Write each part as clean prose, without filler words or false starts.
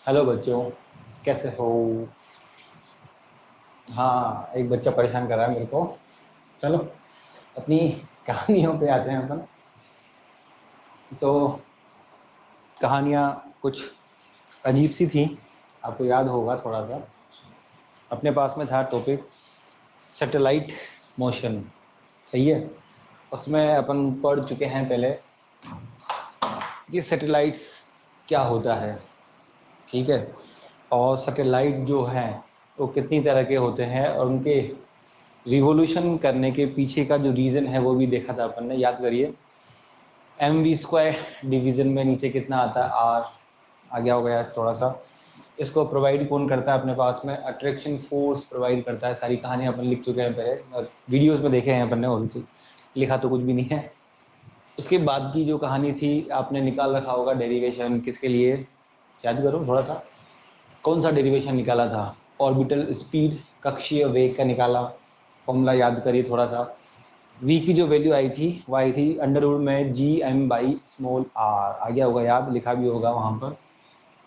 Hello बच्चों, कैसे हो? हाँ, एक बच्चा परेशान कर रहा है मेरे को। चलो अपनी कहानियों पे आते हैं अपन। तो कहानियाँ कुछ अजीब सी थी, आपको याद होगा थोड़ा सा। अपने पास में था टॉपिक सैटेलाइट मोशन, सही है। उसमें अपन पढ़ चुके हैं पहले कि सैटेलाइट्स क्या होता है, ठीक है। और सैटेलाइट जो हैं वो कितनी तरह के होते हैं और उनके रिवोल्यूशन करने के पीछे का जो रीज़न है वो भी देखा था अपन ने, याद करिए। mv² डिवीज़न में नीचे कितना आता है, आर आ गया होगा यार थोड़ा सा। इसको प्रोवाइड कौन करता है अपने पास में? अट्रैक्शन फोर्स प्रोवाइड करता है। सारी कहानियाँ अपन लिख चुके हैं पहले और वीडियोस में देखे हैं अपन ने, और तो लिखा तो कुछ भी नहीं है। उसके बाद की जो कहानी थी आपने निकाल रखा होगा, डेरिवेशन किसके लिए, याद करो थोड़ा सा। कौन सा डेरिवेशन निकाला था? ऑर्बिटल स्पीड, कक्षीय वेग का निकाला। फॉर्मूला याद करिए थोड़ा सा। v की जो वैल्यू आई थी वो आई थी अंडरवुड में gm/r, आ गया होगा याद, लिखा भी होगा वहाँ पर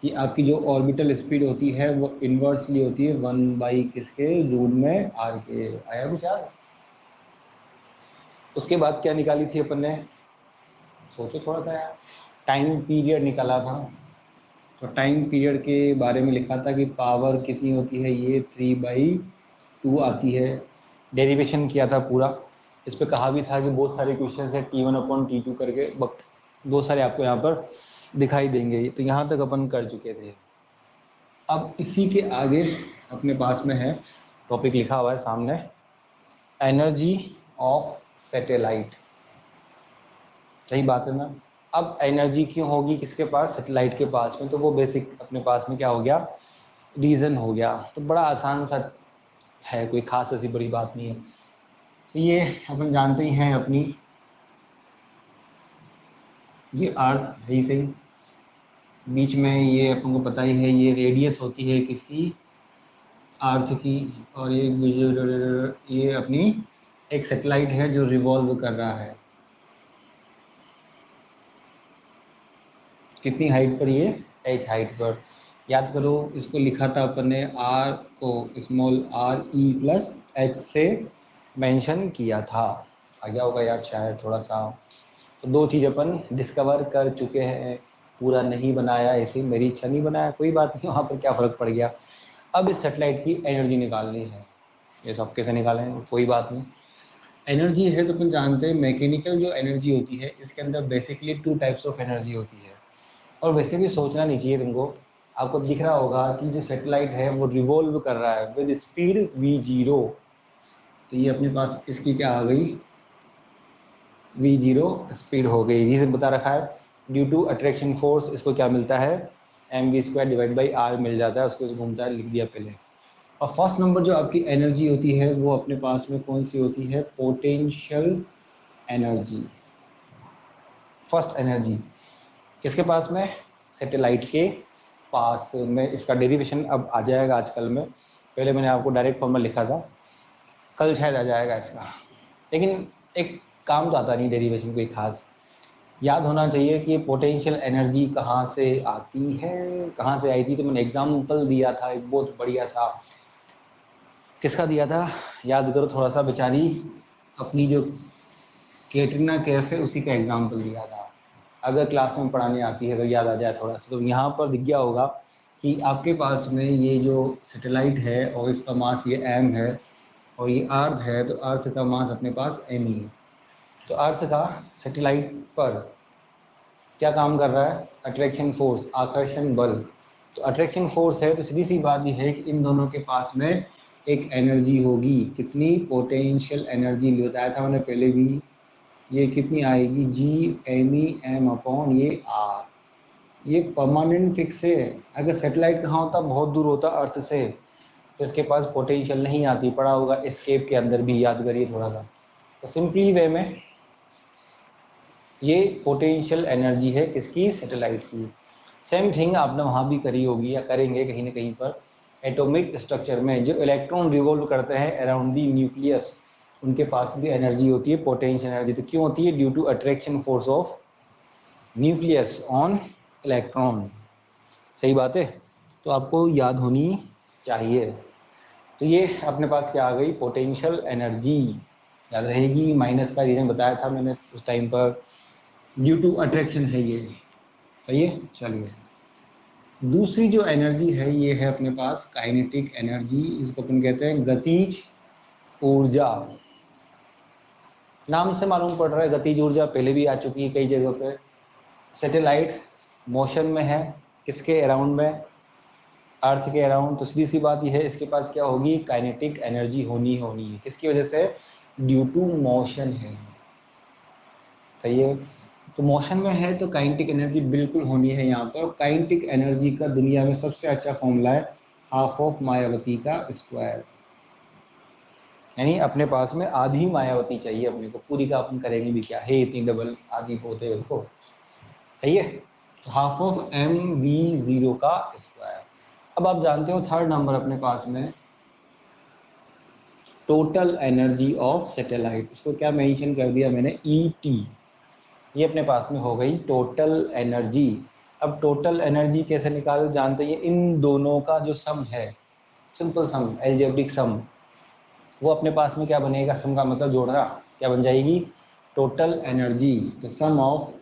कि आपकी जो ऑर्बिटल स्पीड होती है वो इन्वर्सली होती है 1 किसके, रूट में r के। आया कुछ याद? उसके बाद क्या निकाली थी अपन ने, सोचो थोड़ा सा यार। टाइम पीरियड निकाला था। तो टाइम पीरियड के बारे में लिखा था कि पावर कितनी होती है, ये 3/2 आती है। डेरिवेशन किया था पूरा। इस पे कहा भी था कि बहुत सारे क्वेश्चन है T1/T2 करके, बहुत सारे आपको यहाँ पर दिखाई देंगे। तो यहाँ तक अपन कर चुके थे। अब इसी के आगे अपने पास में है टॉपिक लिखा हुआ है सामने, एनर्जी ऑफ सैटेलाइट। सही बात है ना। अब एनर्जी क्यों होगी किसके पास? सैटेलाइट के पास में। तो वो बेसिक अपने पास में क्या हो गया, रीजन हो गया। तो बड़ा आसान सा है, कोई खास ऐसी बड़ी बात नहीं है। तो ये अपन जानते ही हैं अपनी, ये अर्थ है ही सही, बीच में ये अपन को पता ही है ये रेडियस होती है किसकी, अर्थ की। और ये अपनी एक सैटेलाइट है जो रिवॉल्व कर रहा है। कितनी हाइट पर? ये h हाइट पर। याद करो इसको लिखा था अपन ने, r को स्मॉल r e+h से मेंशन किया था। आ गया होगा याद शायद थोड़ा सा। तो दो चीज़ अपन डिस्कवर कर चुके हैं। पूरा नहीं बनाया, ऐसे मेरी इच्छा नहीं बनाया, कोई बात नहीं, वहाँ पर क्या फ़र्क पड़ गया। अब इस सेटेलाइट की एनर्जी निकालनी है। ये सब कैसे निकालें, कोई बात नहीं। एनर्जी है तो अपन जानते हैं मैकेनिकल जो एनर्जी होती है इसके अंदर बेसिकली 2 टाइप्स ऑफ एनर्जी होती है। और वैसे भी सोचना नहीं चाहिए तुमको। आपको दिख रहा होगा कि जो सैटेलाइट है वो रिवॉल्व कर रहा है विद स्पीड v0। तो ये अपने पास इसकी क्या आ गई, v0 स्पीड हो गई। रीजन बता रखा है, ड्यू टू अट्रैक्शन फोर्स इसको क्या मिलता है, mv²/r मिल जाता है उसको, घूमता है, लिख दिया पहले। और फर्स्ट नंबर जो आपकी एनर्जी होती है वो अपने पास में कौन सी होती है, पोटेंशियल एनर्जी। फर्स्ट एनर्जी किसके पास में, सैटेलाइट के पास में। इसका डेरिवेशन अब आ जाएगा आजकल में, पहले मैंने आपको डायरेक्ट फॉर्मूला लिखा था, कल शायद आ जाएगा इसका। लेकिन एक काम तो आता नहीं डेरिवेशन कोई खास, याद होना चाहिए कि ये पोटेंशियल एनर्जी कहाँ से आती है, कहाँ से आई थी। तो मैंने एग्जाम्पल दिया था एक बहुत बढ़िया सा, किसका दिया था याद करो थोड़ा सा, बेचारी अपनी जो कैटरीना कैफ है उसी का एग्जाम्पल दिया था। अगर क्लास में पढ़ाने आती है, अगर याद आ जाए थोड़ा सा, तो यहाँ पर दिख गया होगा कि आपके पास में ये जो सैटेलाइट है और इसका मास ये m है और ये अर्थ है, तो अर्थ का मास अपने पास m ही है। तो अर्थ का सैटेलाइट पर क्या काम कर रहा है, अट्रैक्शन फोर्स, आकर्षण बल। तो अट्रैक्शन फोर्स है तो सीधी सी बात यह है कि इन दोनों के पास में एक एनर्जी होगी। कितनी, पोटेंशियल एनर्जी बताया था मैंने पहले भी। ये कितनी आएगी, G_m_e_m ये r। ये परमानेंट फिक्स है। अगर सैटेलाइट कहाँ होता, बहुत दूर होता अर्थ से, तो इसके पास पोटेंशियल नहीं आती, पड़ा होगा एस्केप के अंदर भी, याद करिए थोड़ा सा। तो सिंपली वे में ये पोटेंशियल एनर्जी है किसकी, सैटेलाइट की। सेम थिंग आपने वहाँ भी करी होगी या करेंगे कहीं ना कहीं पर। एटॉमिक स्ट्रक्चर में जो इलेक्ट्रॉन रिवॉल्व करते हैं अराउंड दी न्यूक्लियस, उनके पास भी एनर्जी होती है, पोटेंशियल एनर्जी। तो क्यों होती है, due to attraction force of nucleus on electron. सही बात है। तो आपको याद होनी चाहिए। तो ये अपने पास क्या आ गई, पोटेंशियल एनर्जी याद रहेगी। माइनस का रीजन बताया था मैंने उस टाइम पर, ड्यू टू अट्रैक्शन है ये। सही है, चलिए दूसरी जो एनर्जी है ये है अपने पास काइनेटिक एनर्जी। इसको अपन कहते हैं गतिज ऊर्जा। नाम से मालूम पड़ रहा है गतिज ऊर्जा पहले भी आ चुकी है कई जगह पे। सैटेलाइट मोशन में है, किसके अराउंड में, अर्थ के अराउंड। तो सीधी सी बात यह है इसके पास क्या होगी, काइनेटिक एनर्जी होनी है। किसकी वजह से, ड्यू टू मोशन है। सही है, तो मोशन में है तो काइनेटिक एनर्जी बिल्कुल होनी है यहाँ पर। काइनेटिक एनर्जी का दुनिया में सबसे अच्छा फॉर्मूला है हाफ ऑफ मायावती का स्क्वायर, यानी अपने पास में आधी मायावती चाहिए अपने को, पूरी का अपन करेंगे भी क्या है, इतनी डबल आधी होते उसको। सही है, तो हाफ ऑफ mv0 का स्क्वायर। अब आप जानते हो थर्ड नंबर अपने पास में टोटल एनर्जी ऑफ सैटेलाइट। इसको क्या मेंशन कर दिया मैंने, ET। ये अपने पास में हो गई टोटल एनर्जी। अब टोटल एनर्जी कैसे निकालो जानते हैं, इन दोनों का जो सम है, सिंपल सम, एल्जेब्रिक सम, वो अपने पास में क्या बनेगा, सम का मतलब जोड़ना, क्या बन जाएगी, टोटल एनर्जी। तो sum of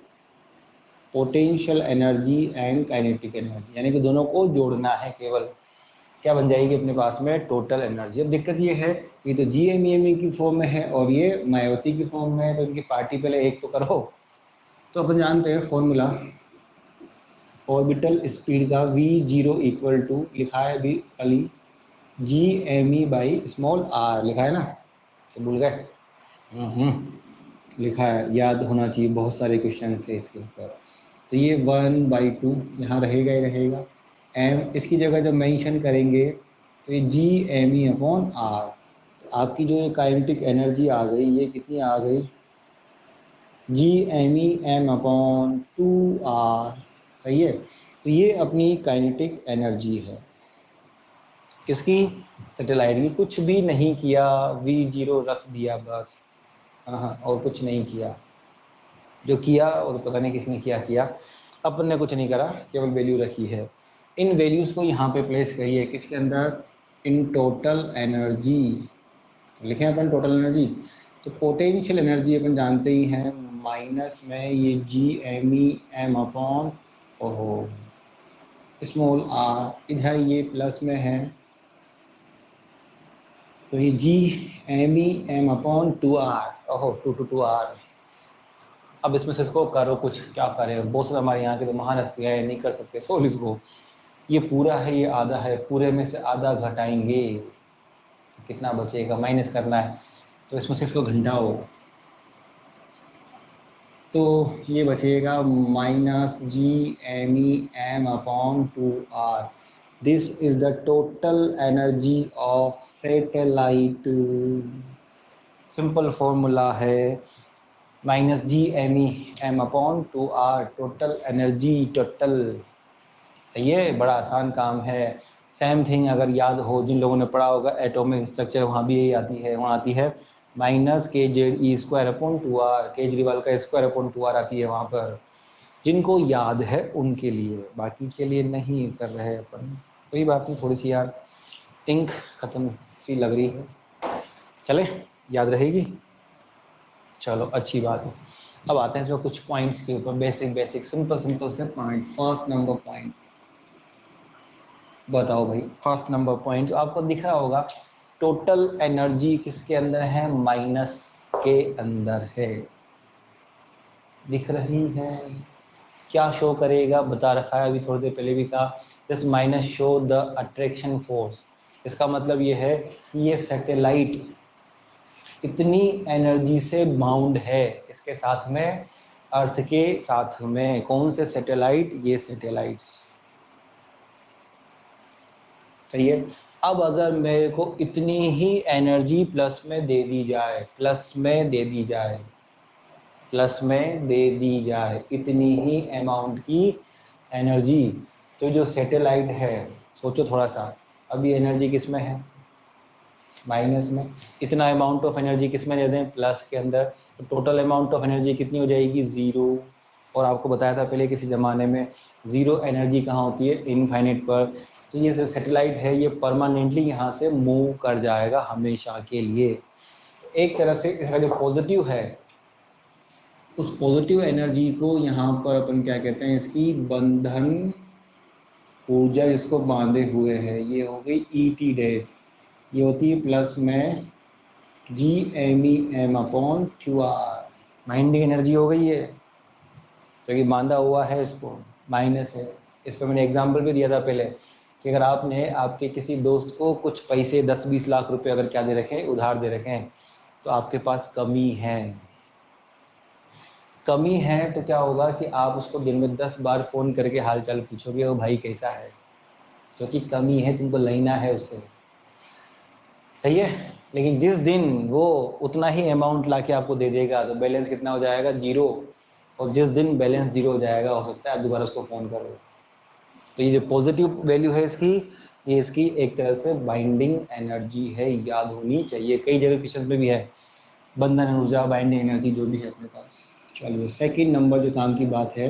potential energy and kinetic energy, यानी कि दोनों को जोड़ना है केवल, क्या बन जाएगी अपने पास में, टोटल एनर्जी। अब दिक्कत ये है, ये तो GME की फॉर्म में है और ये मायावती की फॉर्म में है, तो इनकी पार्टी पहले एक तो करो। तो अपन जानते हैं फॉर्मूला ऑर्बिटल स्पीड का v0 इक्वल टू, लिखा है अभी खाली GME/r, लिखा है ना, तो भूल गए, लिखा है, याद होना चाहिए, बहुत सारे क्वेश्चन है इसके ऊपर। तो ये 1/2 यहाँ रहेगा ही रहेगा। m इसकी जगह जब मेंशन करेंगे तो ये GME/r। तो आपकी जो ये काइनेटिक एनर्जी आ गई, ये कितनी आ गई, GME/m/2r। सही है, तो ये अपनी काइनेटिक एनर्जी है, किसकी, सैटेलाइट की। कुछ भी नहीं किया, v0 रख दिया बस, हाँ, और कुछ नहीं किया। जो किया और पता नहीं किसने किया, अपन ने कुछ नहीं करा, केवल वैल्यू रखी है। इन वैल्यूज को यहाँ पे प्लेस करिए, किसके अंदर, इन टोटल एनर्जी। लिखें अपन टोटल एनर्जी, तो पोटेंशियल एनर्जी अपन जानते ही हैं, माइनस में ये GME/m स्मॉल r, इधर ये प्लस में है तो ये GME/m/2r, 2r। अब इसमें से इसको करो कुछ, क्या करें, बहुत सारे हमारे यहाँ के तो महान हस्तियाँ हैं, नहीं कर सकते सोल्व इसको। ये पूरा है, ये आधा है, पूरे में से आधा घटाएंगे, कितना बचेगा, माइनस करना है, तो इसमें से इसको घटाओ, तो ये बचेगा minus GME/m/2r। This is the total energy of satellite. Simple formula है minus GME/m/2r, total energy, total. ये बड़ा आसान काम है। सेम थिंग अगर याद हो, जिन लोगों ने पढ़ा होगा एटॉमिक स्ट्रक्चर, वहाँ भी यही आती है, वहाँ आती है माइनस KZE²/2r, केजरीवाल का स्क्वायर/2r आती है वहाँ पर। जिनको याद है उनके लिए, बाकी के लिए नहीं कर रहे हैं अपन। कोई बात नहीं, थोड़ी सी यार इंक खत्म सी लग रही है, चले, याद रहेगी, चलो अच्छी बात है। अब आते हैं इसमें कुछ पॉइंट्स के ऊपर, बेसिक सिंपल से पॉइंट। फर्स्ट नंबर पॉइंट बताओ भाई, फर्स्ट नंबर पॉइंट आपको दिख रहा होगा, टोटल एनर्जी किसके अंदर है, माइनस के अंदर है, दिख रही है। क्या शो करेगा, बता रखा है अभी थोड़ी देर पहले भी कहा, this minus show the attraction force. इसका मतलब ये है कि ये सैटेलाइट इतनी एनर्जी से बाउंड है, इसके साथ में, अर्थ के साथ में। कौन से सैटेलाइट, ये सैटेलाइट्स। सही है, अब अगर मेरे को इतनी ही एनर्जी प्लस में दे दी जाए, इतनी ही अमाउंट की एनर्जी, तो जो सैटेलाइट है, सोचो थोड़ा सा, अभी एनर्जी किस में है, माइनस में। इतना अमाउंट ऑफ एनर्जी किस में दे दें, प्लस के अंदर, तो टोटल अमाउंट ऑफ एनर्जी कितनी हो जाएगी, 0। और आपको बताया था पहले किसी ज़माने में, 0 एनर्जी कहाँ होती है, इनफाइनाइट पर। तो ये जो सैटेलाइट है ये परमानेंटली यहाँ से मूव कर जाएगा हमेशा के लिए। एक तरह से इसका जो पॉजिटिव है उस पॉजिटिव एनर्जी को यहाँ पर अपन क्या कहते हैं, इसकी बंधन ऊर्जा जिसको बांधे हुए है, ये हो गई ET डैश, ये होती है प्लस में GMEM/QR, बाइंडिंग एनर्जी हो गई है, क्योंकि बांधा हुआ है इसको, माइनस है। इस पर मैंने एग्जाम्पल भी दिया था पहले कि अगर आपने आपके किसी दोस्त को कुछ पैसे 10-20 लाख रुपए अगर क्या दे रखे, उधार दे रखे हैं, तो आपके पास कमी है तो क्या होगा कि आप उसको दिन में 10 बार फोन करके हालचाल पूछोगे, वो भाई कैसा है, क्योंकि कमी है, तुमको लेना है उससे, सही है। लेकिन जिस दिन वो उतना ही अमाउंट लाके आपको दे देगा तो बैलेंस कितना हो जाएगा, 0। और जिस दिन बैलेंस 0 हो जाएगा, हो सकता है आप दोबारा उसको फोन करो। तो ये जो पॉजिटिव वैल्यू है इसकी, ये इसकी एक तरह से बाइंडिंग एनर्जी है, याद होनी चाहिए। कई जगह क्वेश्चन में भी है बंधन ऊर्जा, बाइंडिंग एनर्जी जो भी है अपने पास। चलिए सेकंड नंबर जो काम की बात है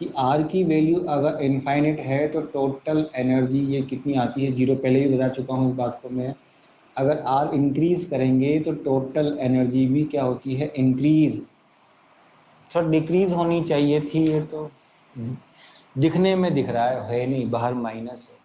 कि R की वैल्यू अगर इनफाइनाइट है तो टोटल एनर्जी ये कितनी आती है, 0। पहले भी बता चुका हूँ इस बात को मैं। अगर R इंक्रीज करेंगे तो टोटल एनर्जी भी क्या होती है, इंक्रीज। थोड़ा डिक्रीज होनी चाहिए थी, ये तो दिखने में दिख रहा है नहीं, बाहर माइनस है।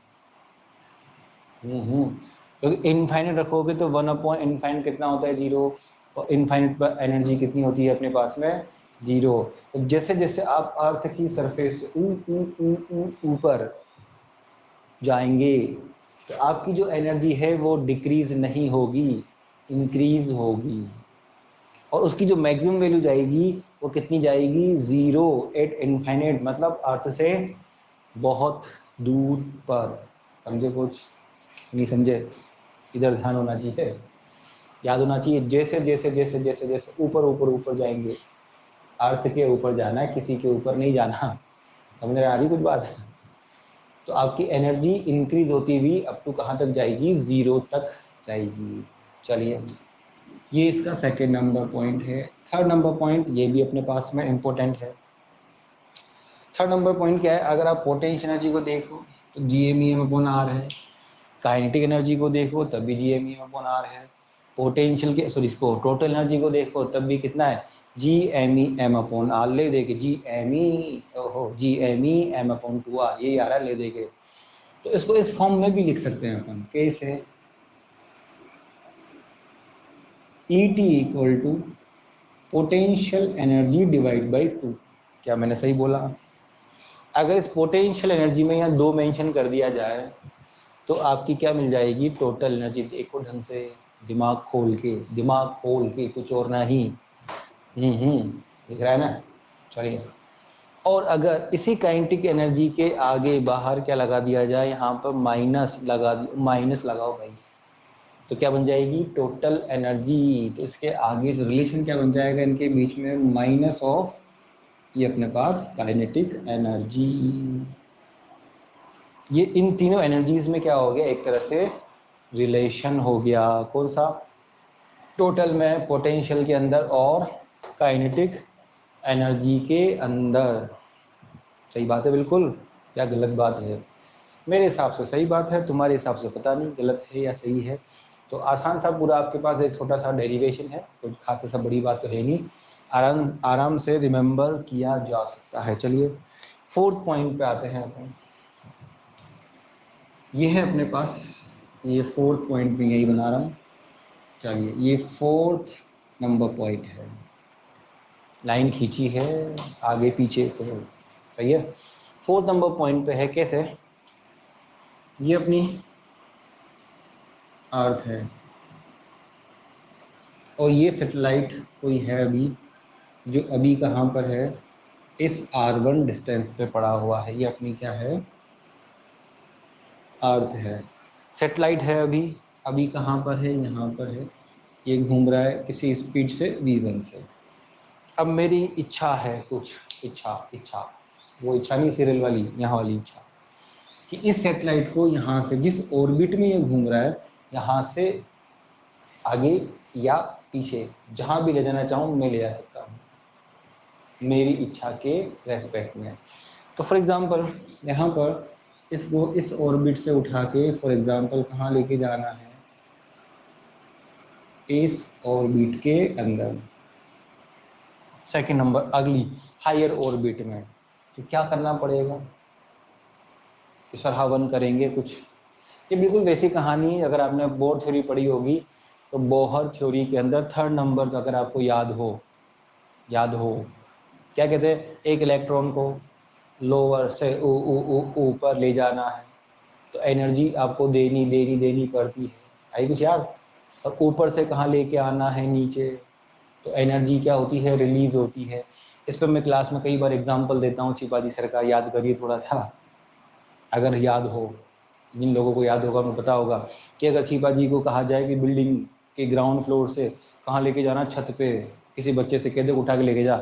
क्योंकि इनफाइनाइट रखोगे तो 1/इनफाइनाइट कितना होता है, 0। और इनफाइनाइट पर एनर्जी कितनी होती है अपने पास में, 0। तो जैसे जैसे आप अर्थ की सरफेस ऊपर जाएंगे तो आपकी जो एनर्जी है वो डिक्रीज नहीं होगी, इंक्रीज होगी। और उसकी जो मैक्सिमम वैल्यू जाएगी वो कितनी जाएगी, 0 एट इनफाइनाइट, मतलब अर्थ से बहुत दूर पर। समझे कुछ नहीं समझे, इधर ध्यान होना चाहिए, याद होना चाहिए। जैसे जैसे जैसे जैसे जैसे ऊपर ऊपर ऊपर जाएंगे, अर्थ के ऊपर जाना है, किसी के ऊपर नहीं जाना। समझ आ रही कुछ बात? तो आपकी एनर्जी इंक्रीज होती हुई अप टू कहाँ तक जाएगी, 0 तक जाएगी। चलिए ये इसका सेकेंड नंबर पॉइंट है। थर्ड नंबर पॉइंट ये भी अपने पास में इम्पोर्टेंट है। थर्ड नंबर पॉइंट क्या है, अगर आप पोटेंशियल एनर्जी को देखो तो GMEM/R है, काइनेटिक एनर्जी को देखो तब भी GMEM/R है, पोटेंशियल के सॉरी इसको टोटल एनर्जी को देखो तब भी कितना है, GMEM/R। ले देके GMEM/2R, ये आ रहा है ले देके। तो इसको इस फॉर्म में भी लिख सकते हैं अपन, कैसे, ET equal to potential energy divide by 2। क्या मैंने सही बोला? अगर इस पोटेंशियल एनर्जी में यहाँ 2 मेंशन कर दिया जाए तो आपकी क्या मिल जाएगी, टोटल एनर्जी। देखो ढंग से, दिमाग खोल के, कुछ और नहीं। दिख रहा है ना? चलिए, और अगर इसी काइनेटिक एनर्जी के आगे बाहर क्या लगा दिया जाए, यहाँ पर माइनस लगाओ भाई, तो क्या बन जाएगी, टोटल एनर्जी। तो इसके आगे रिलेशन क्या बन जाएगा इनके बीच में, माइनस ऑफ ये अपने पास काइनेटिक एनर्जी। ये इन तीनों एनर्जीज में क्या हो गया, एक तरह से रिलेशन हो गया। कौन सा, टोटल में पोटेंशियल के अंदर और काइनेटिक एनर्जी के अंदर। सही बात है बिल्कुल, क्या गलत बात है? मेरे हिसाब से सही बात है, तुम्हारे हिसाब से पता नहीं गलत है या सही है। तो आसान सा पूरा आपके पास एक छोटा सा डेरिवेशन है, कुछ खास ऐसा बड़ी बात तो है नहीं, आराम से रिमेंबर किया जा सकता है। चलिए फोर्थ पॉइंट पे आते हैं अपन। ये है अपने पास, ये फोर्थ पॉइंट में यही बना रहा हूँ। चलिए ये फोर्थ नंबर पॉइंट है, लाइन खींची है आगे पीछे तो सही है। फोर्थ नंबर पॉइंट पे है, कैसे, ये अपनी अर्थ है और ये सैटेलाइट कोई है अभी, जो अभी कहाँ पर है, इस R1 डिस्टेंस पे पड़ा हुआ है। ये अपनी क्या है, अर्थ है। सैटेलाइट है अभी कहाँ पर है, यहाँ पर है। ये घूम रहा है किसी स्पीड से v1 से। अब मेरी इच्छा है कुछ, इच्छा वो इच्छा नहीं सीरियल वाली, यहाँ वाली इच्छा, कि इस सैटेलाइट को यहाँ से जिस ऑर्बिट में ये घूम रहा है, यहाँ से आगे या पीछे जहाँ भी ले जाना चाहूँ मैं ले जा सकता हूँ, मेरी इच्छा के रेस्पेक्ट में। तो फॉर एग्जांपल यहाँ पर इसको इस ऑर्बिट से उठा के फॉर एग्जांपल कहाँ लेके जाना है, इस ऑर्बिट के अंदर। सेकंड नंबर अगली हायर ऑर्बिट में, तो क्या करना पड़ेगा कि सर हवन करेंगे कुछ। ये बिल्कुल वैसी कहानी है, अगर आपने बोर थ्योरी पढ़ी होगी तो बोहर थ्योरी के अंदर थर्ड नंबर अगर आपको याद हो क्या कहते हैं, एक इलेक्ट्रॉन को लोअर से ऊपर ले जाना है तो एनर्जी आपको देनी पड़ती है, आई कुछ याद। और ऊपर से कहाँ लेके आना है, नीचे, तो एनर्जी क्या होती है, रिलीज होती है। इस पर मैं क्लास में कई बार एग्जांपल देता हूँ, छिपाजी सरकार याद करिए थोड़ा सा, अगर याद हो, जिन लोगों को याद होगा उनको पता होगा कि अगर छिपाजी को कहा जाए कि बिल्डिंग के ग्राउंड फ्लोर से कहाँ लेके जाना, छत पे, किसी बच्चे से कह दे उठा के लेके जा,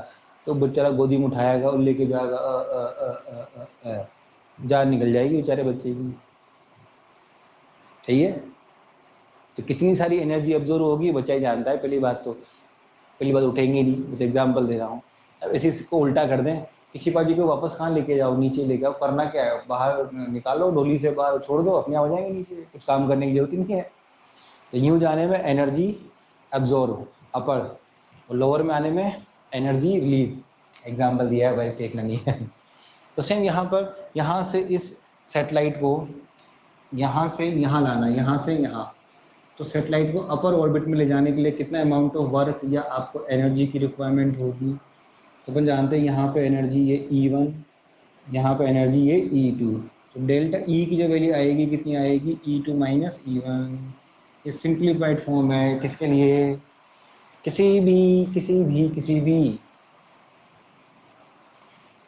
तो बेचारा गोदी में उठाएगा और लेके जाएगा, जान निकल जाएगी बेचारे बच्चे की, सही है। तो कितनी सारी एनर्जी अब्जॉर्व होगी बच्चा ही जानता है। पहली बात उठेंगे नहीं, तो एग्जाम्पल दे रहा हूँ। अब इसी को उल्टा कर दें कि छिपाजी को वापस कहाँ लेके जाओ, नीचे लेके आओ, करना क्या है, बाहर निकालो डोली से, बाहर छोड़ दो, अपने आ जाएंगे नीचे, कुछ काम करने की जरूरत ही नहीं है। तो यूं जाने में एनर्जी अब्जॉर्व अपर, और लोअर में आने में एनर्जी रिलीज। एग्जाम्पल दिया है भाई, फेंकना नहीं है। तो सेम यहाँ पर, यहाँ से इस सैटेलाइट को यहाँ से यहाँ लाना, यहाँ से यहाँ, तो सैटेलाइट को अपर ऑर्बिट में ले जाने के लिए कितना अमाउंट ऑफ वर्क या आपको एनर्जी की रिक्वायरमेंट होगी। तो अपन जानते हैं यहाँ पे एनर्जी ये E1, यहाँ पे एनर्जी ये E2, तो डेल्टा E की जो वैल्यू आएगी कितनी आएगी, E2 माइनस E1। ये सिंप्लीफाइड फॉर्म है किसके लिए, किसी भी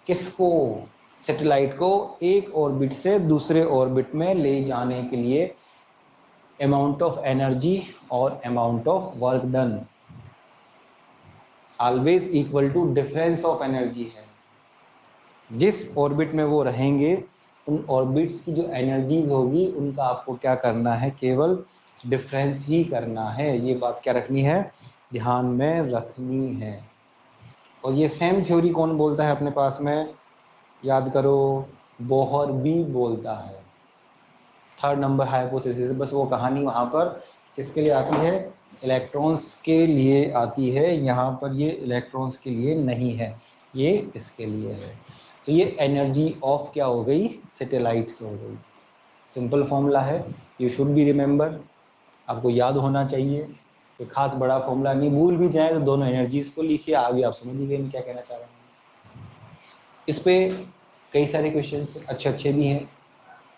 किसको, सैटेलाइट को एक ऑर्बिट से दूसरे ऑर्बिट में ले जाने के लिए अमाउंट ऑफ एनर्जी और amount of work done always equal to difference of energy है। जिस ऑर्बिट में वो रहेंगे उन ऑर्बिट्स की जो एनर्जीज होगी उनका आपको क्या करना है, केवल डिफरेंस ही करना है। ये बात क्या रखनी है, ध्यान में रखनी है। और ये सेम थ्योरी कौन बोलता है अपने पास में, याद करो, बोहर भी बोलता है। थर्ड नंबर हाइपोथेसिस, बस वो कहानी वहां पर किसके लिए आती है, इलेक्ट्रॉन्स के लिए आती है, यहाँ पर ये इलेक्ट्रॉन्स के लिए नहीं है, ये इसके लिए है। तो ये एनर्जी ऑफ क्या हो गई, सैटेलाइट्स हो गई। सिंपल फॉर्मूला है, यू शुड बी रिमेंबर, आपको याद होना चाहिए, कोई खास बड़ा फॉर्मूला नहीं, भूल भी जाए तो दोनों एनर्जीज को लिखिए, आगे आप समझ गए मैं क्या कहना चाह रहा हूँ। इस पे कई सारे क्वेश्चन अच्छे भी हैं,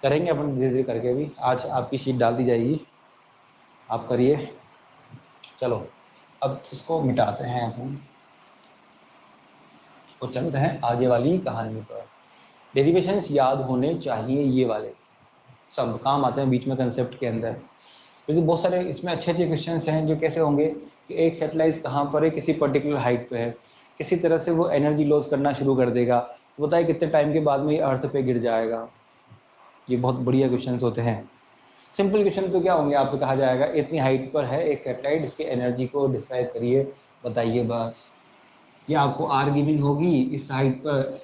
करेंगे अपन धीरे धीरे करके भी। आज आपकी शीट डाल दी जाएगी, आप करिए। चलो अब इसको मिटाते हैं अपन और चलते हैं आगे वाली कहानी पर। डेरिवेशंस याद होने चाहिए, ये वाले सब काम आते हैं बीच में कंसेप्ट के अंदर, क्योंकि बहुत सारे इसमें अच्छे क्वेश्चंस हैं जो कैसे होंगे कि एक सैटेलाइट कहाँ पर है, किसी पर्टिकुलर हाइट पे है, किसी तरह से वो एनर्जी लॉस करना शुरू कर देगा, तो बताइए कितने टाइम के बाद में ये अर्थ पे गिर जाएगा। ये बहुत बढ़िया क्वेश्चंस होते हैं। सिंपल क्वेश्चन तो क्या होंगे, आपसे कहा जाएगा इतनी हाइट पर है एक सैटेलाइट, इसकी एनर्जी को डिस्क्राइब करिए, बताइए बस। ये आपको आर गिविंग होगी, इस हाइट पर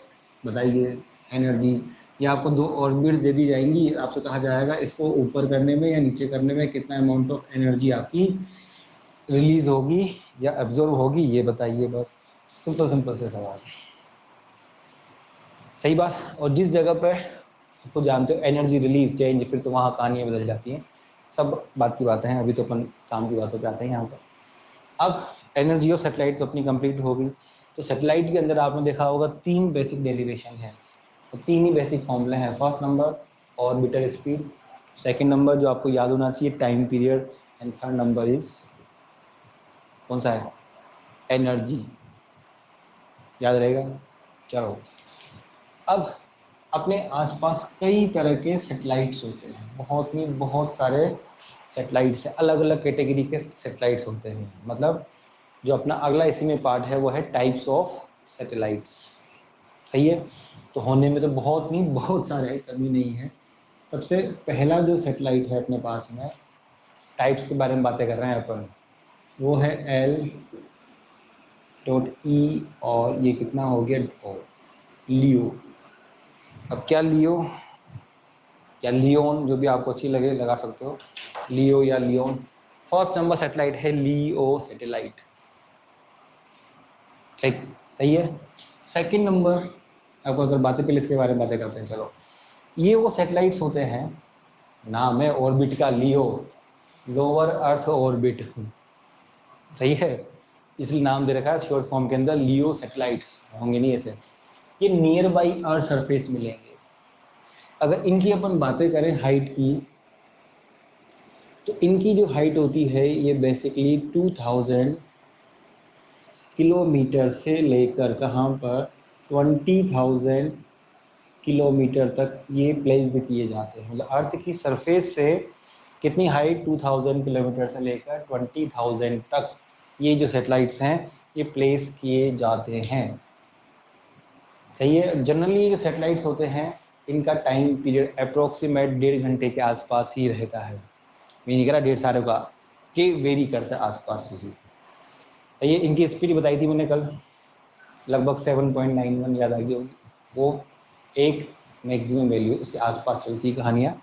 बताइए एनर्जी, या आपको दो ऑर्बिट्स दे दी जाएंगी, आपसे कहा जाएगा इसको ऊपर करने में या नीचे करने में कितना अमाउंट ऑफ एनर्जी आपकी रिलीज होगी या एब्जॉर्ब होगी, ये बताइए बस। सिंपल से सवाल, सही बात। और जिस जगह पर आपको जानते हो एनर्जी रिलीज चेंज, फिर तो वहाँ कहानियाँ बदल जाती हैं, सब बात की बातें हैं, अभी तो अपन काम की बातों पे आते हैं यहाँ पर। अब एनर्जी ऑफ सैटेलाइट तो अपनी कंप्लीट हो गई, तो सैटेलाइट के अंदर आपने देखा होगा 3 बेसिक डेरिवेशन है, तो 3 ही बेसिक फॉर्मूले हैं। First number orbiter speed, second number जो आपको याद होना चाहिए time period, and third number is कौन सा है, एनर्जी, याद रहेगा। चलो अब अपने आसपास कई तरह के सैटेलाइट्स होते हैं, बहुत सारे सैटेलाइट्स हैं, अलग अलग कैटेगरी के सैटेलाइट्स होते हैं। मतलब जो अपना अगला इसी में पार्ट है वो है टाइप्स ऑफ सैटेलाइट्स, सही है। तो होने में तो बहुत सारे हैं, कमी नहीं है। सबसे पहला जो सैटेलाइट है अपने पास में, टाइप्स के बारे में बातें कर रहे हैं अपन, वो है L.E, और ये कितना हो गया, लियो। अब क्या लियो, या लियोन, जो भी आपको अच्छी लगे लगा सकते हो, लियो या लियोन। फर्स्ट नंबर सैटेलाइट है लियो सैटेलाइट, ठीक, सही है। सेकंड नंबर, आपको अगर बातें पहले इसके बारे में बातें करते हैं, चलो। ये वो सैटेलाइट्स होते हैं, नाम है ऑर्बिट का लियो, लोअर अर्थ ऑर्बिट, सही है, इसलिए नाम दे रखा है शॉर्ट फॉर्म के अंदर लियो सैटेलाइट्स, होंगे नहीं ऐसे। ये नियर बाई अर्थ सरफेस मिलेंगे। अगर इनकी अपन बातें करें हाइट की, तो इनकी जो हाइट होती है ये बेसिकली 2000 किलोमीटर से लेकर कहाँ पर 20,000 किलोमीटर तक ये प्लेस किए जाते हैं। मतलब अर्थ की सरफेस से कितनी हाइट, 2000 किलोमीटर से लेकर 20,000 तक ये जो सैटेलाइट्स हैं ये प्लेस किए जाते हैं, सही है। जनरली ये जो सैटेलाइट्स होते हैं इनका टाइम पीरियड अप्रोक्सीमेट 1.5 घंटे के आसपास ही रहता है। मैं नहीं कह रहा 1.5 सालों का, कि वेरी करता है आसपास ही। ये इनकी स्पीड बताई थी मैंने कल, लगभग 7.91 याद आ गई होगी, वो एक मैक्सिमम वैल्यू उसके आसपास चलती कहानियाँ।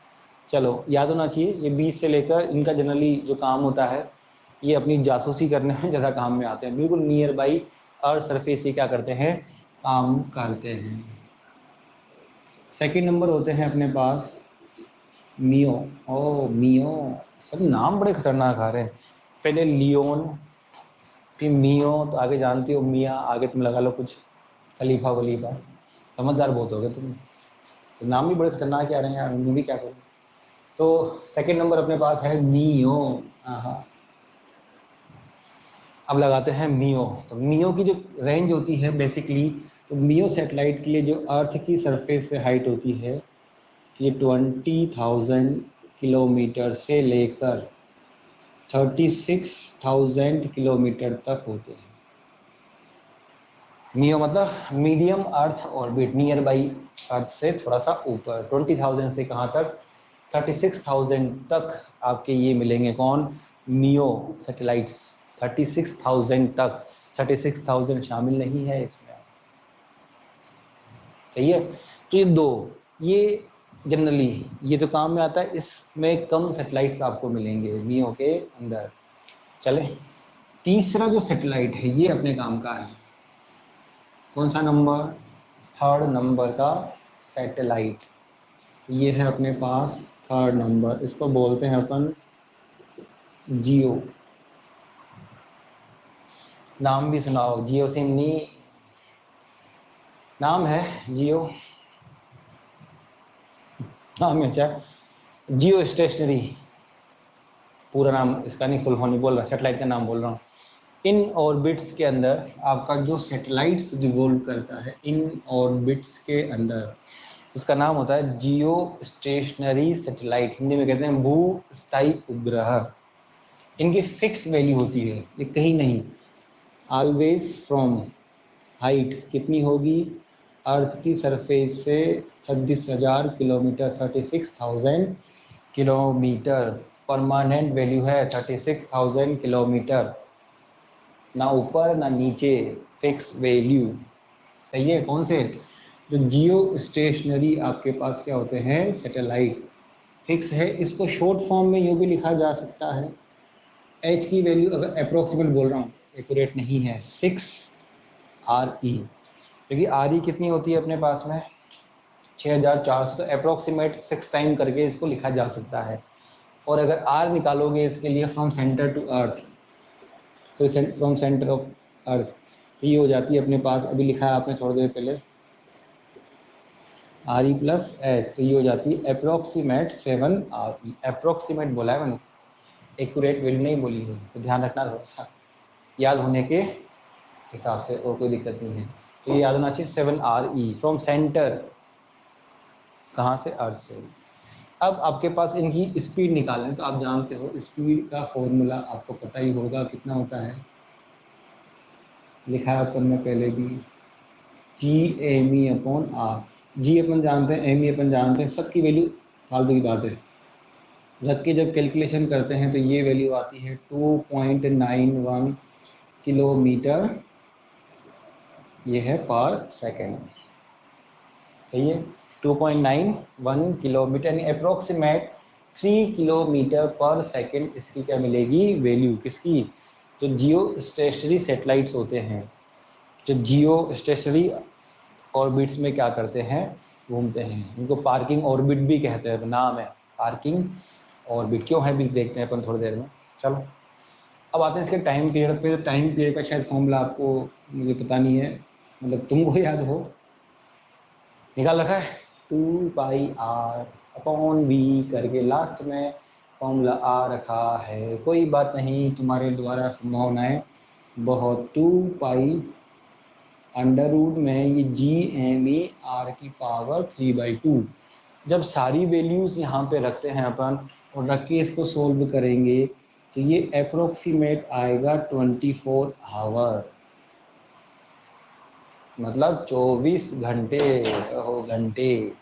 चलो याद होना चाहिए, ये 20 से लेकर इनका जनरली जो काम होता है ये अपनी जासूसी करने में ज़्यादा काम में आते हैं, बिल्कुल नियर बाई अर्थ सरफेस ये क्या करते हैं, काम करते हैं। सेकंड नंबर होते हैं अपने पास मियो। ओ मियो, सब नाम बड़े खतरनाक आ रहे हैं। पहले लियोन, फिर मियो, तो आगे जानती हो मिया, आगे तुम लगा लो कुछ खलीफा वलीफा, समझदार बहुत हो गए तुम, तो नाम भी बड़े खतरनाक आ रहे हैं यार, मैं भी क्या करूँ। तो सेकंड नंबर अपने पास है मियो। अब लगाते हैं मियो। तो मियो की जो रेंज होती है बेसिकली, तो मियो सैटेलाइट के लिए जो अर्थ की सरफेस से हाइट होती है ये 20,000 किलोमीटर से लेकर 36,000 किलोमीटर तक होते हैं। मियो मतलब medium earth orbit, near by earth से थोड़ा सा ऊपर। 20,000 से कहाँ तक, 36,000 तक आपके ये मिलेंगे, कौन, मियो सैटेलाइट्स। 36,000 तक, 36,000 शामिल नहीं है इसमें, सही है। तो ये दो, ये जनरली ये तो काम में आता है, इसमें कम सैटेलाइट्स आपको मिलेंगे मियो के अंदर। चले, तीसरा जो सैटेलाइट है ये अपने काम का है, कौन सा नंबर, थर्ड नंबर का सैटेलाइट, ये है अपने पास थर्ड नंबर, इसको बोलते हैं अपन जियो। नाम भी सुनाओ, जियो सिमनी, नाम है जियो, नाम है अच्छा, जियो स्टेशनरी, पूरा नाम इसका नहीं, फुल फॉर्म नहीं बोल रहा, सैटेलाइट का नाम बोल रहा हूँ। इन ऑर्बिट्स के अंदर आपका जो सैटेलाइट्स रिवॉल्व करता है इन ऑर्बिट्स के अंदर, उसका नाम होता है जियो स्टेशनरी सैटेलाइट, हिंदी में कहते हैं भू स्थायी उपग्रह। इनकी फिक्स वैल्यू होती है, ये कहीं नहीं, ऑलवेज फ्रॉम हाइट कितनी होगी, अर्थ की सरफेस से 36,000 किलोमीटर, 36,000 किलोमीटर, परमानेंट वैल्यू है 36,000 किलोमीटर, ना ऊपर ना नीचे, फिक्स वैल्यू, सही है। कौन से, जो जियो स्टेशनरी आपके पास क्या होते हैं, सैटेलाइट, फिक्स है। इसको शॉर्ट फॉर्म में यूँ भी लिखा जा सकता है, एच की वैल्यू अगर अप्रोक्सीमेट बोल रहा हूँ, एक्यूरेट नहीं है, 6RE, क्योंकि RE कितनी होती है अपने पास में 6,400, तो अप्रोक्सीमेट 6 टाइम करके इसको लिखा जा सकता है। और अगर R निकालोगे इसके लिए फ्रॉम सेंटर टू अर्थ, तो फ्रॉम सेंटर ऑफ अर्थ, तो ये हो जाती है अपने पास, अभी लिखा है आपने थोड़ी देर पहले RE प्लस एच, तो ये हो जाती है अप्रोक्सीमेट 7RE, अप्रोक्सीमेट बोला है मैंने, एक्यूरेट वैल्यू नहीं बोली है, तो ध्यान रखना थोड़ा सा याद होने के हिसाब से, और कोई दिक्कत नहीं है। तो ये याद होना चाहिए 7RE फ्रॉम सेंटर, कहाँ से, अर्थ से। अब आपके पास इनकी स्पीड निकालनी, तो आप जानते हो स्पीड का फॉर्मूला आपको पता ही होगा, कितना होता है, लिखा है अपन ने पहले भी, G/m/r। जी अपन जानते हैं, m अपन जानते हैं, सबकी वैल्यू फालतू की बात है, रख के जब कैलकुलेशन करते हैं तो ये वैल्यू आती है 2.91 किलोमीटर, ये है पर सेकेंड, सही है। 2.91 किलोमीटर, यानी अप्रोक्सीमेट 3 किलोमीटर पर सेकेंड इसकी क्या मिलेगी वैल्यू, किसकी? जो जियो स्टेशनरी सैटेलाइट्स होते हैं, जो जियो स्टेशनरी ऑर्बिट्स में क्या करते हैं, घूमते हैं, उनको पार्किंग ऑर्बिट भी कहते हैं, नाम है पार्किंग ऑर्बिट। क्यों है भी देखते हैं अपन थोड़ी देर में। चलो अब आते हैं इसके टाइम पीरियड पे। टाइम पीरियड का शायद फॉर्मूला आपको, मुझे पता नहीं है, मतलब तुमको याद हो, निकाल रखा है 2πr/v करके लास्ट में फॉर्मूला आ रखा है। कोई बात नहीं, तुम्हारे द्वारा संभावनाएं बहुत। 2π√, में ये G_MER⁴/2। जब सारी वैल्यूज यहाँ पे रखते हैं अपन और रख के इसको सोल्व करेंगे तो ये अप्रोक्सीमेट आएगा 24 आवर, मतलब 24 घंटे घंटे,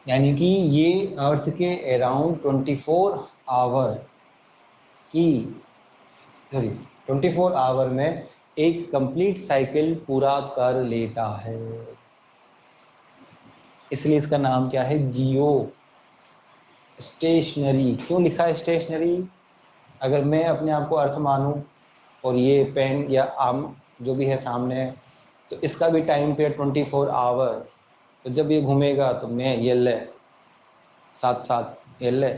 यानी कि ये अर्थ के अराउंड 24 आवर की 24 आवर में एक कंप्लीट साइकिल पूरा कर लेता है। इसलिए इसका नाम क्या है, जियो स्टेशनरी। क्यों लिखा है स्टेशनरी? अगर मैं अपने आप को अर्थ मानूं और ये पेन या आम जो भी है सामने, तो इसका भी टाइम पीरियड 24 आवर। तो जब ये घूमेगा तो मैं ये ले साथ साथ ये ले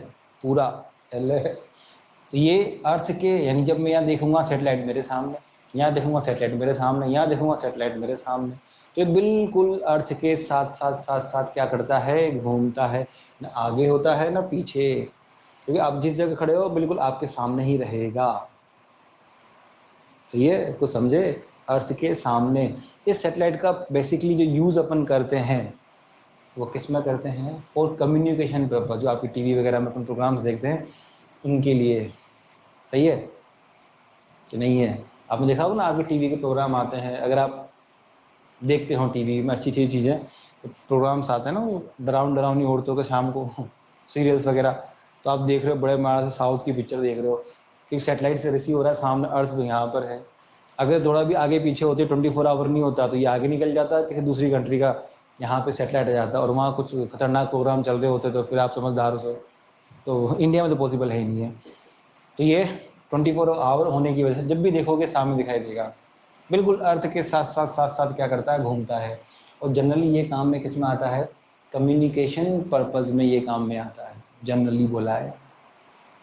पूरा ये ले। तो ये अर्थ के, यानी जब मैं यहाँ देखूंगा सैटेलाइट मेरे सामने, यहाँ देखूंगा सैटेलाइट मेरे सामने, यहाँ देखूंगा सैटेलाइट मेरे सामने, तो बिल्कुल अर्थ के साथ साथ साथ साथ क्या करता है, घूमता है, ना आगे होता है ना पीछे, क्योंकि आप जिस जगह खड़े हो बिल्कुल आपके सामने ही रहेगा। सही है, कुछ समझे? अर्थ के सामने। इस सैटेलाइट का बेसिकली जो यूज अपन करते हैं वो किस में करते हैं, फॉर कम्युनिकेशन पर्पज। जो आपकी टीवी वगैरह में अपन प्रोग्राम्स देखते हैं उनके लिए। सही है कि नहीं है? आपने देखा होगा ना, आपके टीवी के प्रोग्राम आते हैं, अगर आप देखते हो टीवी में अच्छी अच्छी चीज़ें, तो प्रोग्राम्स आते हैं ना वो डरावनी औरतों के शाम को सीरियल्स वगैरह, तो आप देख रहे हो बड़े मारा से साउथ की पिक्चर देख रहे हो कि सैटेलाइट से रिसीव हो रहा है, सामने अर्थ तो यहाँ पर है। अगर थोड़ा भी आगे पीछे होते 24 आवर नहीं होता तो ये आगे निकल जाता किसी दूसरी कंट्री का, यहाँ पे सैटेलाइट आ जाता और वहाँ कुछ खतरनाक प्रोग्राम चल रहे होते, तो फिर आप समझदार हो। तो इंडिया में तो पॉसिबल है ही नहीं है। तो ये 24 आवर होने की वजह से जब भी देखोगे सामने दिखाई देगा, बिल्कुल अर्थ के साथ साथ साथ साथ क्या करता है, घूमता है। और जनरली ये काम में किस में आता है, कम्युनिकेशन पर्पज में ये काम में आता है, जनरली बोला है।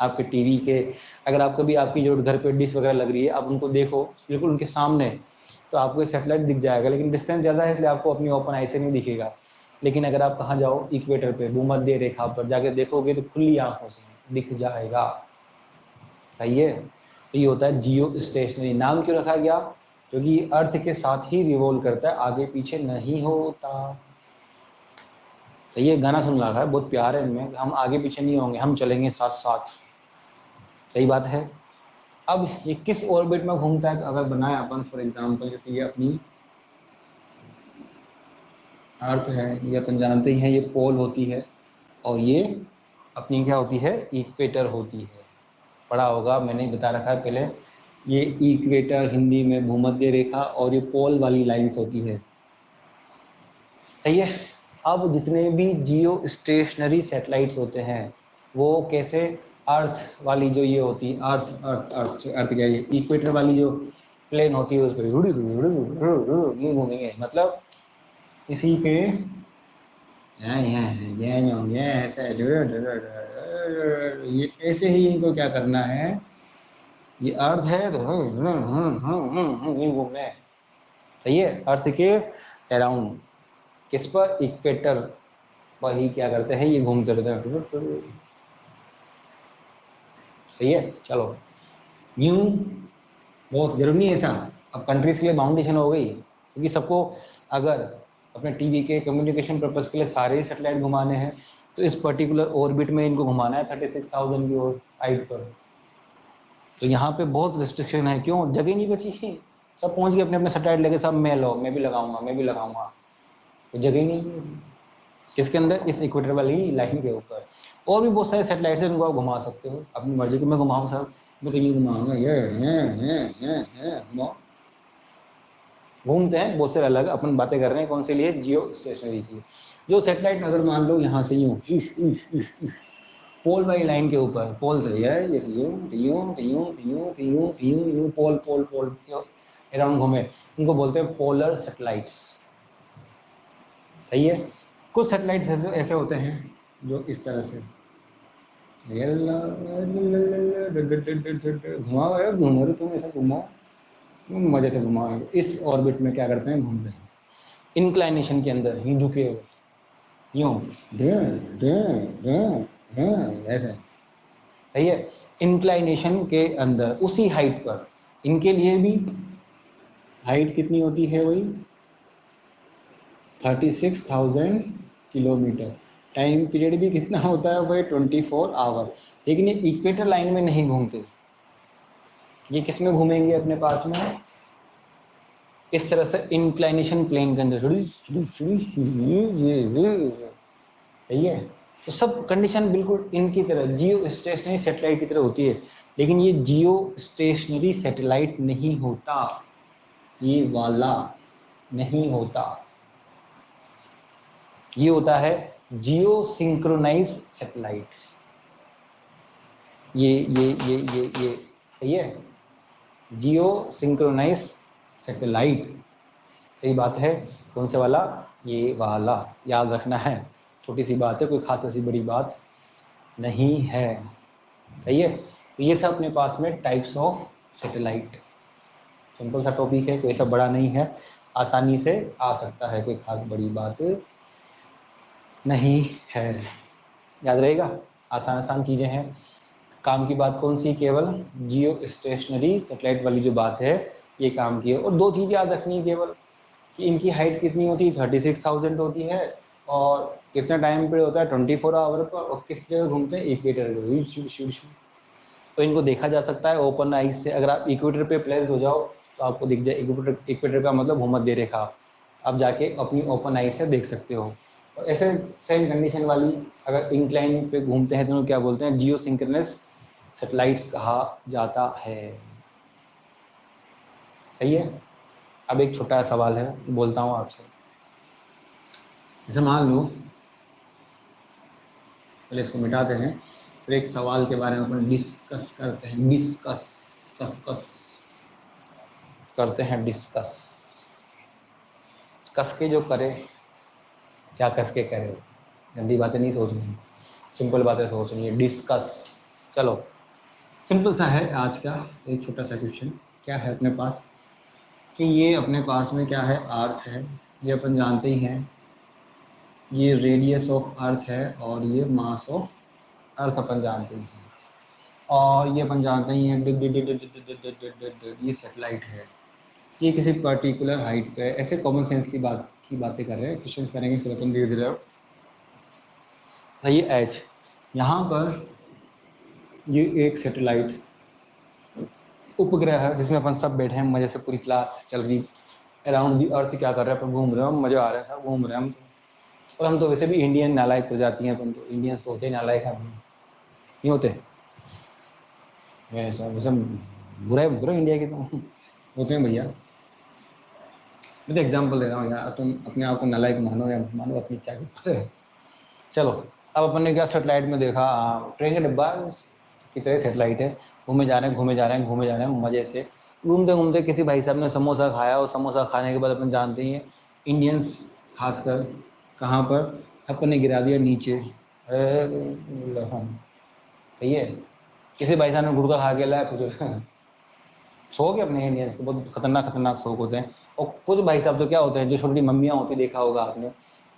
आपके टीवी के, अगर आप कभी आपकी जो घर पे डिश वगैरह लग रही है, आप उनको देखो बिल्कुल उनके सामने, तो आपको सैटेलाइट दिख जाएगा, लेकिन डिस्टेंस ज़्यादा है इसलिए आपको अपनी ओपन आई से नहीं दिखेगा। लेकिन अगर आप कहाँ जाओ, इक्वेटर पे, भूमध्य रेखा पर जाके देखोगे तो खुली आंखों से दिख जाएगा। सही है। तो ये होता है जियो स्टेशनरी। नाम क्यों रखा गया? क्योंकि अर्थ के साथ ही रिवॉल्व करता है, आगे पीछे नहीं होता। सही है। गाना सुन रखा है, बहुत प्यार है इनमें, हम आगे पीछे नहीं होंगे, हम चलेंगे साथ साथ। सही बात है। अब ये किस ऑर्बिट में घूमता है? तो अगर बनाया अपन फॉर एग्जांपल, जैसे ये अपनी अर्थ है, ये अपन जानते ही हैं, ये पोल होती है और ये अपनी क्या होती है, इक्वेटर होती है। पढ़ा होगा, मैंने बता रखा है पहले, ये इक्वेटर हिंदी में भूमध्य रेखा, और ये पोल वाली लाइंस होती है। सही है। अब जितने भी जियो स्टेशनरी सैटेलाइट्स होते हैं वो कैसे, अर्थ वाली जो ये होती है, अर्थ क्या है, इक्वेटर वाली जो प्लेन होती है उस पर ये घूमेंगे, मतलब इसी के ये ऐसे ही इनको क्या करना है, ये अर्थ है तो ये घूमने। सही है। अर्थ के अराउंड, किस पर, इक्वेटर पर ही क्या करते हैं, ये घूमते रहते हैं। सही है। चलो, न्यू बहुत जरूरी नहीं है ऐसा। अब कंट्रीज के लिए बाउंडेशन हो गई, क्योंकि सबको अगर अपने टीवी के कम्युनिकेशन पर्पज के लिए सारे सैटेलाइट घुमाने हैं, तो इस पर्टिकुलर ऑर्बिट में इनको घुमाना है 36,000 की ओर हाइट पर। तो यहाँ पे बहुत रिस्ट्रिक्शन है। क्यों? जगह नहीं बची है, सब पहुंच गए अपने अपने सैटेलाइट लेके, सब मैं लो, मैं भी लगाऊंगा, मैं भी लगाऊंगा, तो जगह ही नहीं है किसके अंदर, इस इक्वेटर वाली लाइन के ऊपर। और भी बहुत सारे सैटेलाइट हैं, उनको आप घुमा सकते हो अपनी मर्जी के। मैं घुमाऊँ सर, मैं तो ये घुमाऊंगा, ये घूमते हैं बहुत से अलग। अपन बातें कर रहे हैं कौन से लिए, जियो स्टेशनरी की। जो सैटेलाइट अगर मान लो यहाँ से यूं पोल वाली लाइन के ऊपर, पोल सही है, जैसे यूं पोल पोल पोल के अराउंड घूमे, उनको बोलते हैं पोलर सैटेलाइट्स। सही है। कुछ सैटेलाइट्स ऐसे होते हैं जो इस तरह से घुमाओ, घूमो रहे तुम, ऐसा घुमाओ, मजे से घुमाओ। इस ऑर्बिट में क्या करते हैं, घूमते हैं इंक्लाइनेशन के अंदर, यूं झुके हुए, यूं ऐसे। सही है। इंक्लाइनेशन के अंदर उसी हाइट पर, इनके लिए भी हाइट कितनी होती है, वही 36,000 किलोमीटर। टाइम पीरियड भी कितना होता है भाई, 24 आवर। लेकिन ये इक्वेटर लाइन में नहीं घूमते, ये किस में घूमेंगे अपने पास में, इस तरह से इंक्लाइनेशन प्लेन के अंदर। सही है। तो सब कंडीशन बिल्कुल इनकी तरह जियो स्टेशनरी सैटेलाइट की तरह होती है, लेकिन ये जियो स्टेशनरी सैटेलाइट नहीं होता, ये वाला नहीं होता। ये होता है जियो सिंक्रोनाइज सैटेलाइट। ये सही है, जियो सिंक्रोनाइज सैटेलाइट। सही बात है। कौन से वाला, ये वाला, याद रखना है। छोटी सी बात है, कोई खास ऐसी बड़ी बात नहीं है। सही है। तो ये था अपने पास में टाइप्स ऑफ सैटेलाइट। सिंपल सा टॉपिक है, कोई ऐसा बड़ा नहीं है, आसानी से आ सकता है, कोई खास बड़ी बात नहीं है। याद रहेगा, आसान आसान चीजें हैं। काम की बात कौन सी, केवल जियो स्टेशनरी सैटेलाइट वाली जो बात है ये काम की है। और दो चीजें याद रखनी है केवल, कि इनकी हाइट कितनी होती है, 36,000 होती है, और कितना टाइम पीरियड होता है, 24 आवर पर, और किस जगह घूमते हैं, इक्वेटर पे। तो इनको देखा जा सकता है ओपन आइज से। अगर आप इक्वेटर पे प्लेस हो जाओ तो आपको दिख जाए, इक्वेटर का मतलब भूमध्य रेखा, आप जाके अपनी ओपन आइज से देख सकते हो। और ऐसे सेम कंडीशन वाली अगर इंक्लाइन पे घूमते हैं तो क्या बोलते हैं, जियो सिंक्रोनस सैटेलाइट्स कहा जाता है। सही है। अब एक छोटा सवाल है, बोलता हूँ आपसे। जैसे मान लो, पहले इसको मिटाते हैं, फिर एक सवाल के बारे में अपन डिस्कस करते हैं, डिस्कस कस के जो करे, क्या कस के करे, गंदी बातें नहीं सोचनी, सिंपल बातें सोचनी है। डिस्कस, चलो सिंपल सा है आज का एक छोटा सा क्वेश्चन। क्या है अपने पास, कि ये अपने पास में क्या है, अर्थ है, ये अपन जानते ही हैं। ये रेडियस ऑफ अर्थ है और ये मास ऑफ अर्थ अपन जानते ही हैं। और ये अपन जानते ही हैं, ये सैटेलाइट है, ये किसी पर्टिकुलर हाइट पे। ऐसे कॉमन सेंस की बातें कर रहे हैं, क्वेश्चंस करेंगे फिर अपन धीरे धीरे। ये एच, यहाँ पर ये एक सैटेलाइट उपग्रह है जिसमें अपन सब बैठे हैं, मजे से पूरी क्लास चल रही, अराउंड दी अर्थ क्या कर रहे हैं, अपन घूम रहे हैं, मजा आ रहा है, सब घूम रहे हैं हम तो। और हम तो वैसे भी इंडियन नालायक हो जाती हैं अपन तो, इंडियंस तो होते ही नालायक हैं, नहीं होते वैसा वैसे बुरा इंडिया की तो होते हैं भैया। मैं तो एग्जाम्पल दे रहा हूँ यार, तुम अपने आप को नालायक मानो या मानो अपनी इच्छा के ऊपर। चलो, अब अपन ने क्या सेटेलाइट में देखा, ट्रेन का डिब्बा की तरह सेटेलाइट है, घूमे जा रहे हैं, घूमे जा रहे हैं, घूमे जा रहे हैं, मजे से घूमते घूमते किसी भाई साहब ने समोसा खाया, और समोसा खाने के बाद अपन जानते ही हैं इंडियंस खासकर कहाँ पर, अपन ने गिरा दिया नीचे। सही है। किसी भाई साहब ने गुड़का खा के लाया, कुछ शौक है अपने इंडियंस के, बहुत खतरनाक शौक होते हैं। और कुछ भाई साहब तो क्या होते हैं, जो छोटी मम्मियाँ होती, देखा होगा आपने,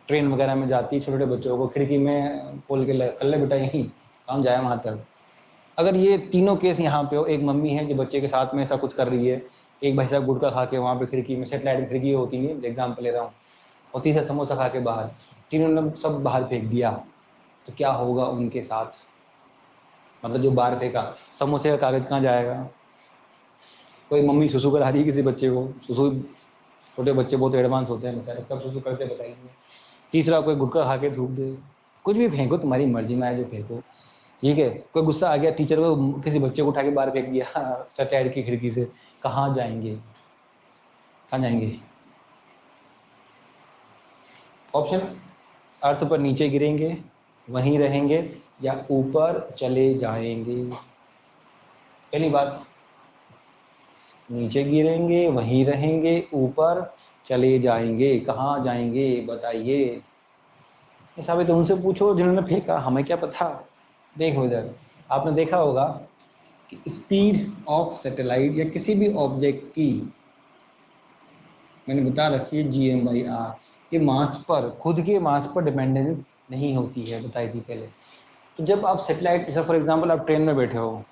ट्रेन वगैरह में जाती है, छोटे बच्चों को खिड़की में खोल के कर ले बेटा यहीं काम जाए वहां तक। अगर ये तीनों केस यहाँ पे हो, एक मम्मी है जो बच्चे के साथ में ऐसा कुछ कर रही है, एक भाई साहब गुटखा खा के वहां पे खिड़की में, सेटेलाइट में खिड़की होती है, एग्जाम्पल ले रहा हूँ, और तीसरा समोसा खा के बाहर, तीनों ने सब बाहर फेंक दिया, तो क्या होगा उनके साथ। मतलब जो बाहर फेंका समोसे का कागज कहाँ जाएगा। कोई मम्मी सुसु करा रही है किसी बच्चे को, सुसु, छोटे बच्चे बहुत एडवांस होते हैं बेचारे, कब सुसु करते बताएंगे। तीसरा कोई गुटखा खा के थूक दे, कुछ भी फेंको, तुम्हारी मर्जी में आए जो फेंको, ठीक है। कोई गुस्सा आ गया, टीचर को किसी बच्चे को उठा के बाहर फेंक दिया सैटेलाइट की खिड़की से, कहाँ जाएंगे, कहाँ जाएंगे। ऑप्शन अर्थ पर नीचे गिरेंगे वहीं रहेंगे या ऊपर चले जाएंगे? पहली बात, नीचे गिरेंगे वहीं रहेंगे ऊपर चले जाएंगे, कहाँ जाएंगे बताइए? साबित उनसे पूछो जिन्होंने फेंका, हमें क्या पता। देखो इधर आपने देखा होगा कि स्पीड ऑफ सैटेलाइट या किसी भी ऑब्जेक्ट की मैंने बता रखी है gm/r, ये मास पर, खुद के मास पर डिपेंडेंट नहीं होती है, बताई थी पहले। तो जब आप सैटेलाइट, जैसे फॉर एग्जांपल आप ट्रेन में बैठे हो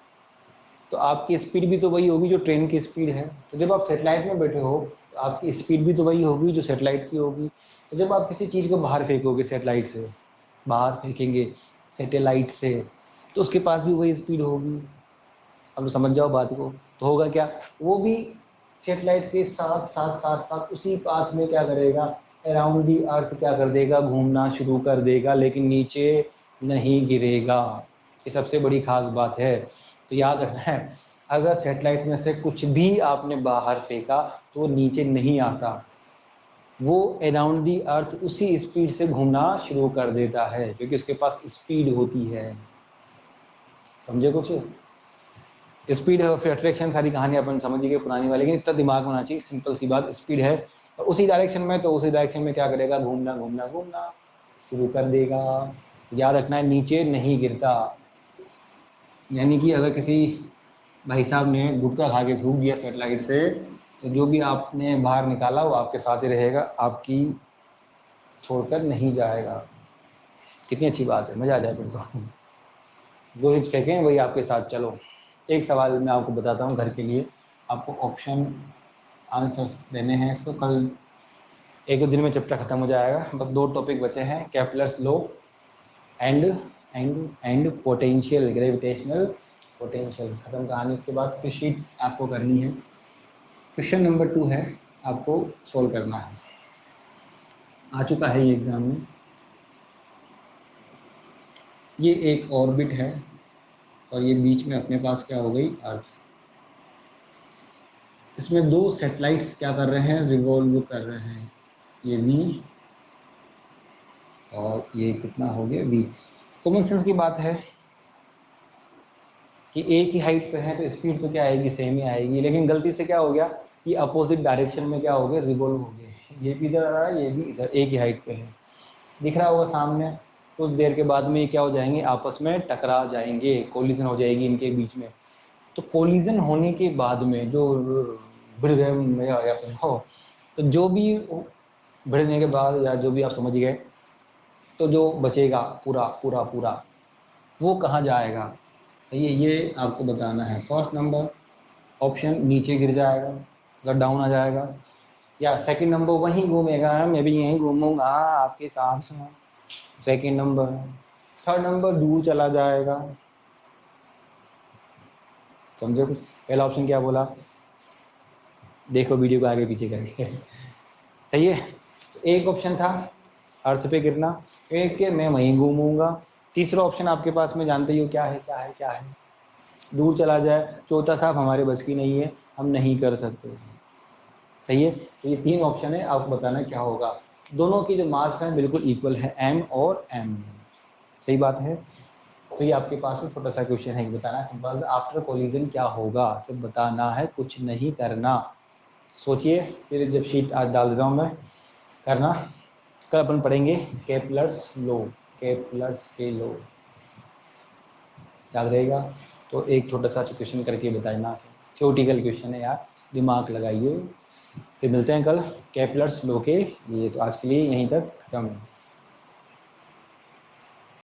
तो आपकी स्पीड भी तो वही होगी जो ट्रेन की स्पीड है। तो जब आप सैटेलाइट में बैठे हो तो आपकी स्पीड भी तो वही होगी जो सैटेलाइट की होगी। तो जब आप किसी चीज़ को बाहर फेंकोगे, सैटेलाइट से बाहर फेंकेंगे सैटेलाइट से, तो उसके पास भी वही स्पीड होगी। अब समझ जाओ बात को। तो होगा क्या, वो भी सैटेलाइट के साथ साथ साथ साथ उसी पाथ में क्या करेगा, अराउंड दी अर्थ क्या कर देगा, घूमना शुरू कर देगा, लेकिन नीचे नहीं गिरेगा। ये सबसे बड़ी खास बात है। तो याद रखना है, अगर सैटेलाइट में से कुछ भी आपने बाहर फेंका तो वो नीचे नहीं आता, वो अराउंड दी अर्थ उसी स्पीड से घूमना शुरू कर देता है, क्योंकि उसके पास स्पीड होती है। समझे कुछ? स्पीड है और फिर अट्रैक्शन, सारी कहानी अपन समझ गए पुरानी वाली, लेकिन इतना दिमाग में होना चाहिए, सिंपल सी बात, स्पीड है तो उसी डायरेक्शन में, तो उसी डायरेक्शन में क्या करेगा, घूमना घूमना घूमना शुरू कर देगा। याद रखना है, नीचे नहीं गिरता। यानी कि अगर किसी भाई साहब ने गुटखा खा के थूक दिया सैटेलाइट से, तो जो भी आपने बाहर निकाला वो आपके साथ ही रहेगा, आपकी छोड़कर नहीं जाएगा। कितनी अच्छी बात है, मजा आ जाए फिर तो। जो चीज फेंकें वही आपके साथ। चलो एक सवाल मैं आपको बताता हूँ घर के लिए, आपको ऑप्शन आंसर्स देने हैं इसको। कल एक दो दिन में चैप्टर खत्म हो जाएगा, बस 2 टॉपिक बचे हैं, Kepler's law and potential, gravitational potential. खत्म कहानी। उसके बाद फिर शीट आपको करनी है। क्वेश्चन नंबर 2 है, आपको सोल्व करना है, आ चुका है ये एग्जाम में। ये एक ऑर्बिट है और ये बीच में अपने पास क्या हो गई, अर्थ। इसमें 2 सैटेलाइट्स क्या कर रहे हैं, रिवॉल्व कर रहे हैं, ये v और ये कितना हो गया v। कॉमन सेंस की बात है कि एक ही हाइट पे है तो स्पीड तो क्या आएगी, सेम ही आएगी, लेकिन गलती से क्या हो गया, ये अपोजिट डायरेक्शन में क्या हो गया, रिवॉल्व हो गए। ये भी इधर आ रहा है, ये भी इधर, एक ही हाइट पे है, दिख रहा होगा सामने। कुछ देर के बाद में ये क्या हो जाएंगे, आपस में टकरा जाएंगे, कोलिजन हो जाएगी इनके बीच में। तो कोलिजन होने के बाद में जो भिड़ गए हो, तो जो भी भिड़ने के बाद या जो भी आप समझ गए, तो जो बचेगा पूरा पूरा पूरा वो कहाँ जाएगा, ये आपको बताना है। फर्स्ट नंबर ऑप्शन नीचे गिर जाएगा, अगर डाउन आ जाएगा, या सेकंड नंबर वहीं घूमेगा, मैं भी यहीं घूमूंगा आपके साथ, सेकंड नंबर। थर्ड नंबर दूर चला जाएगा। समझे कुछ? पहला ऑप्शन क्या बोला, देखो वीडियो को आगे पीछे करके। सही है। तो एक ऑप्शन था अर्थ पे गिरना, एक के मैं वहीं घूमूंगा। तीसरा ऑप्शन आपके पास में जानते ही हो क्या है, क्या है, क्या है, दूर चला जाए। चौथा साहब हमारे बस की नहीं है, हम नहीं कर सकते। सही है। तो ये 3 ऑप्शन है, आपको बताना क्या होगा। दोनों की जो मास है बिल्कुल इक्वल है, m और m। सही बात है। तो ये आपके पास में छोटा सा क्वेश्चन है, बताना है सिंपल, आफ्टर कोलिजन क्या होगा, सिर्फ बताना है, कुछ नहीं करना। सोचिए, फिर जब शीट आज डाल देता हूँ मैं, करना। कल अपन पढ़ेंगे केपलर्स लॉ, केपलर्स के लॉ, याद रहेगा। तो एक छोटा सा क्वेश्चन करके बताना, थ्योरेटिकल क्वेश्चन है यार, दिमाग लगाइए। फिर मिलते हैं कल केपलर्स लॉ के लिए। तो आज के लिए यहीं तक खत्म।